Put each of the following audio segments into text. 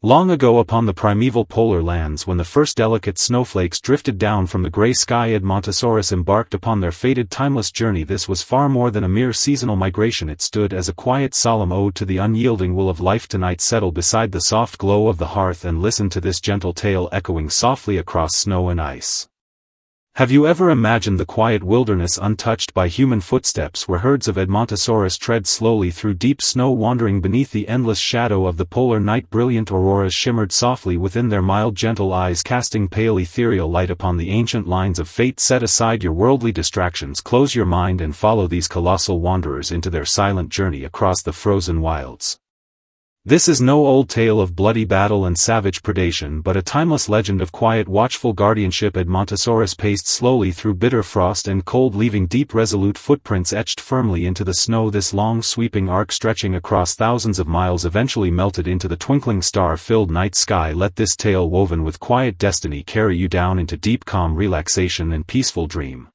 Long ago upon the primeval polar lands when the first delicate snowflakes drifted down from the gray sky, Edmontosaurus embarked upon their fated timeless journey. This was far more than a mere seasonal migration. It stood as a quiet solemn ode to the unyielding will of life. Tonight settle beside the soft glow of the hearth and listen to this gentle tale echoing softly across snow and ice. Have you ever imagined the quiet wilderness untouched by human footsteps, where herds of Edmontosaurus tread slowly through deep snow, wandering beneath the endless shadow of the polar night? Brilliant auroras shimmered softly within their mild gentle eyes, casting pale ethereal light upon the ancient lines of fate. Set aside your worldly distractions, close your mind and follow these colossal wanderers into their silent journey across the frozen wilds. This is no old tale of bloody battle and savage predation, but a timeless legend of quiet watchful guardianship. Edmontosaurus paced slowly through bitter frost and cold, leaving deep resolute footprints etched firmly into the snow. This long sweeping arc stretching across thousands of miles eventually melted into the twinkling star-filled night sky. Let this tale woven with quiet destiny carry you down into deep calm relaxation and peaceful dream.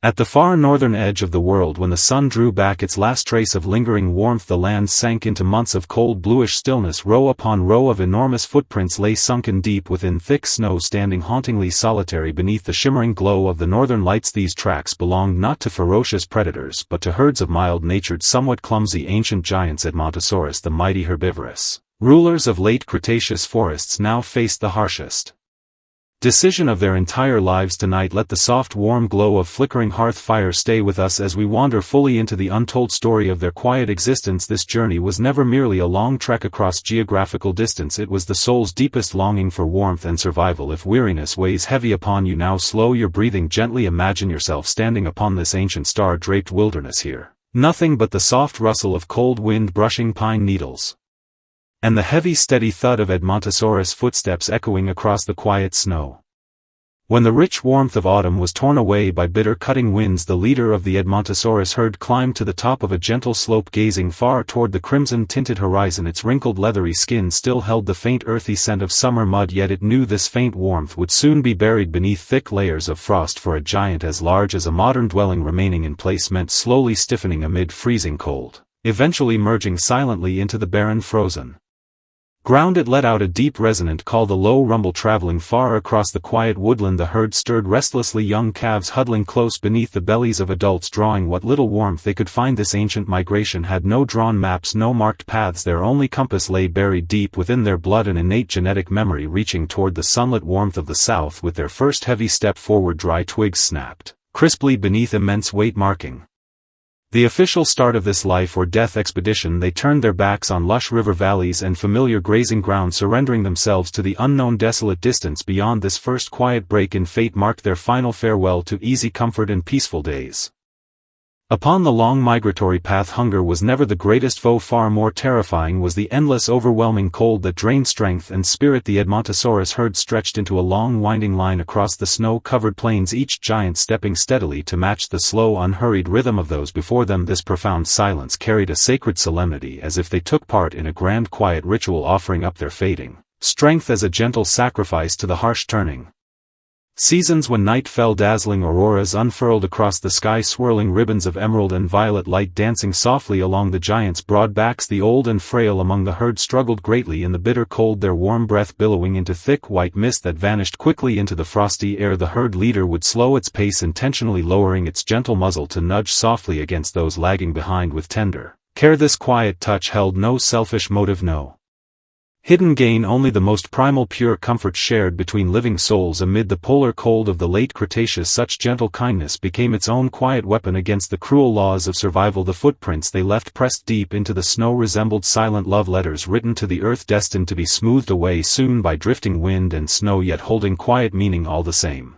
At the far northern edge of the world, when the sun drew back its last trace of lingering warmth, the land sank into months of cold bluish stillness. Row upon row of enormous footprints lay sunken deep within thick snow, standing hauntingly solitary beneath the shimmering glow of the northern lights. These tracks belonged not to ferocious predators but to herds of mild-natured, somewhat clumsy ancient giants. Edmontosaurus, the mighty herbivorous rulers of late Cretaceous forests, now faced the harshest decision of their entire lives. Tonight let the soft warm glow of flickering hearth fire stay with us as we wander fully into the untold story of their quiet existence. This journey was never merely a long trek across geographical distance, it was the soul's deepest longing for warmth and survival. If weariness weighs heavy upon you now, slow your breathing gently. Imagine yourself standing upon this ancient star-draped wilderness here. Nothing but the soft rustle of cold wind brushing pine needles, and the heavy steady thud of Edmontosaurus footsteps echoing across the quiet snow. When the rich warmth of autumn was torn away by bitter cutting winds, the leader of the Edmontosaurus herd climbed to the top of a gentle slope, gazing far toward the crimson-tinted horizon. Its wrinkled leathery skin still held the faint earthy scent of summer mud, yet it knew this faint warmth would soon be buried beneath thick layers of frost. For a giant as large as a modern dwelling, remaining in place meant slowly stiffening amid freezing cold, eventually merging silently into the barren frozen ground. It let out a deep resonant call, the low rumble traveling far across the quiet woodland. The herd stirred restlessly, young calves huddling close beneath the bellies of adults, drawing what little warmth they could find. This ancient migration had no drawn maps, no marked paths. Their only compass lay buried deep within their blood, an innate genetic memory reaching toward the sunlit warmth of the south. With their first heavy step forward, dry twigs snapped crisply beneath immense weight, marking the official start of this life or death expedition. They turned their backs on lush river valleys and familiar grazing ground, surrendering themselves to the unknown. Desolate distance beyond. This first quiet break in fate marked their final farewell to easy comfort and peaceful days. Upon the long migratory path, hunger was never the greatest foe. Far more terrifying was the endless overwhelming cold that drained strength and spirit. The Edmontosaurus herd stretched into a long winding line across the snow-covered plains, each giant stepping steadily to match the slow unhurried rhythm of those before them. This profound silence carried a sacred solemnity, as if they took part in a grand quiet ritual, offering up their fading strength as a gentle sacrifice to the harsh turning seasons. When night fell, dazzling auroras unfurled across the sky, swirling ribbons of emerald and violet light dancing softly along the giants' broad backs. The old and frail among the herd struggled greatly in the bitter cold, their warm breath billowing into thick white mist that vanished quickly into the frosty air. The herd leader would slow its pace, intentionally lowering its gentle muzzle to nudge softly against those lagging behind with tender care. This quiet touch held no selfish motive, no hidden gain, only the most primal pure comfort shared between living souls amid the polar cold of the late Cretaceous. Such gentle kindness became its own quiet weapon against the cruel laws of survival. The footprints they left pressed deep into the snow resembled silent love letters written to the earth, destined to be smoothed away soon by drifting wind and snow, yet holding quiet meaning all the same.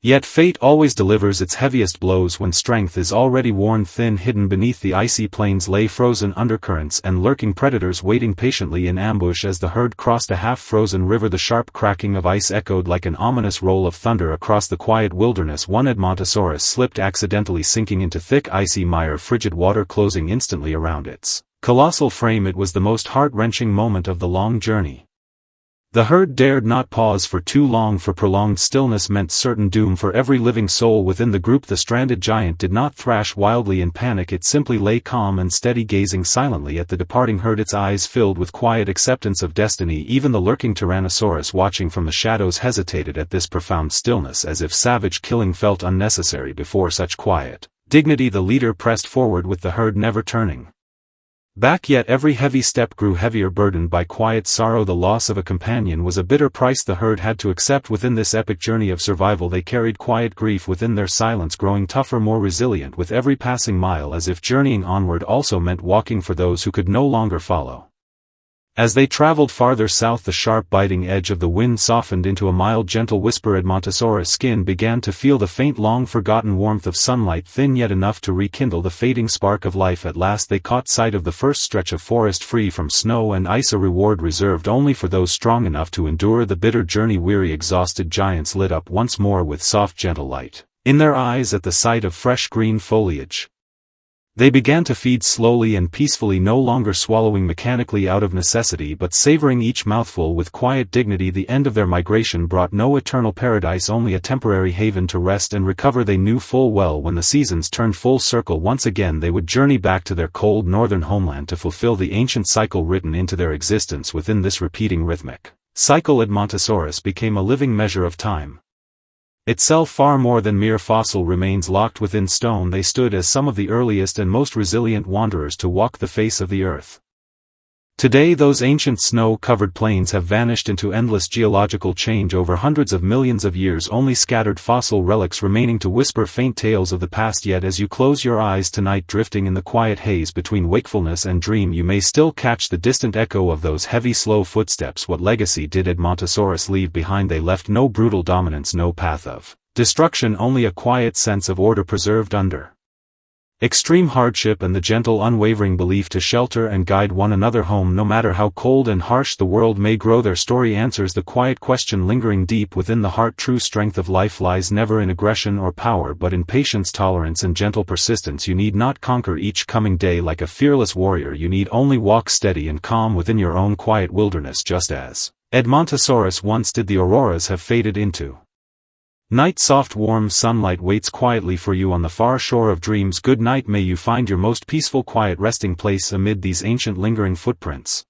Yet fate always delivers its heaviest blows when strength is already worn thin. Hidden beneath the icy plains lay frozen undercurrents and lurking predators waiting patiently in ambush. As the herd crossed a half-frozen river, the sharp cracking of ice echoed like an ominous roll of thunder across the quiet wilderness. One Edmontosaurus slipped, accidentally sinking into thick icy mire, frigid water closing instantly around its colossal frame. It was the most heart-wrenching moment of the long journey. The herd dared not pause for too long, for prolonged stillness meant certain doom for every living soul within the group. The stranded giant did not thrash wildly in panic, it simply lay calm and steady, gazing silently at the departing herd, its eyes filled with quiet acceptance of destiny. Even the lurking Tyrannosaurus watching from the shadows hesitated at this profound stillness, as if savage killing felt unnecessary before such quiet dignity. The leader pressed forward with the herd, never turning back, yet every heavy step grew heavier, burdened by quiet sorrow. The loss of a companion was a bitter price the herd had to accept within this epic journey of survival. They carried quiet grief within their silence, growing tougher, more resilient with every passing mile, as if journeying onward also meant walking for those who could no longer follow. As they traveled farther south, the sharp biting edge of the wind softened into a mild, gentle whisper. Edmontosaurus' skin began to feel the faint, long-forgotten warmth of sunlight, thin yet enough to rekindle the fading spark of life. At last they caught sight of the first stretch of forest free from snow and ice, a reward reserved only for those strong enough to endure the bitter journey. Weary, exhausted giants lit up once more with soft, gentle light in their eyes at the sight of fresh green foliage. They began to feed slowly and peacefully, no longer swallowing mechanically out of necessity, but savoring each mouthful with quiet dignity. The end of their migration brought no eternal paradise, only a temporary haven to rest and recover. They knew full well when the seasons turned full circle once again, they would journey back to their cold northern homeland to fulfill the ancient cycle written into their existence. Within this repeating rhythmic cycle, Edmontosaurus became a living measure of time itself, far more than mere fossil remains locked within stone. They stood as some of the earliest and most resilient wanderers to walk the face of the earth. Today those ancient snow-covered plains have vanished into endless geological change over hundreds of millions of years, only scattered fossil relics remaining to whisper faint tales of the past. Yet as you close your eyes tonight, drifting in the quiet haze between wakefulness and dream, you may still catch the distant echo of those heavy, slow footsteps. What legacy did Edmontosaurus leave behind? They left no brutal dominance, no path of destruction, only a quiet sense of order preserved under extreme hardship, and the gentle, unwavering belief to shelter and guide one another home no matter how cold and harsh the world may grow. Their story answers the quiet question lingering deep within the heart. True strength of life lies never in aggression or power, but in patience, tolerance, and gentle persistence. You need not conquer each coming day like a fearless warrior, you need only walk steady and calm within your own quiet wilderness. Just as Edmontosaurus once did, the auroras have faded into night. Soft warm sunlight waits quietly for you on the far shore of dreams. Good night, may you find your most peaceful quiet resting place amid these ancient lingering footprints.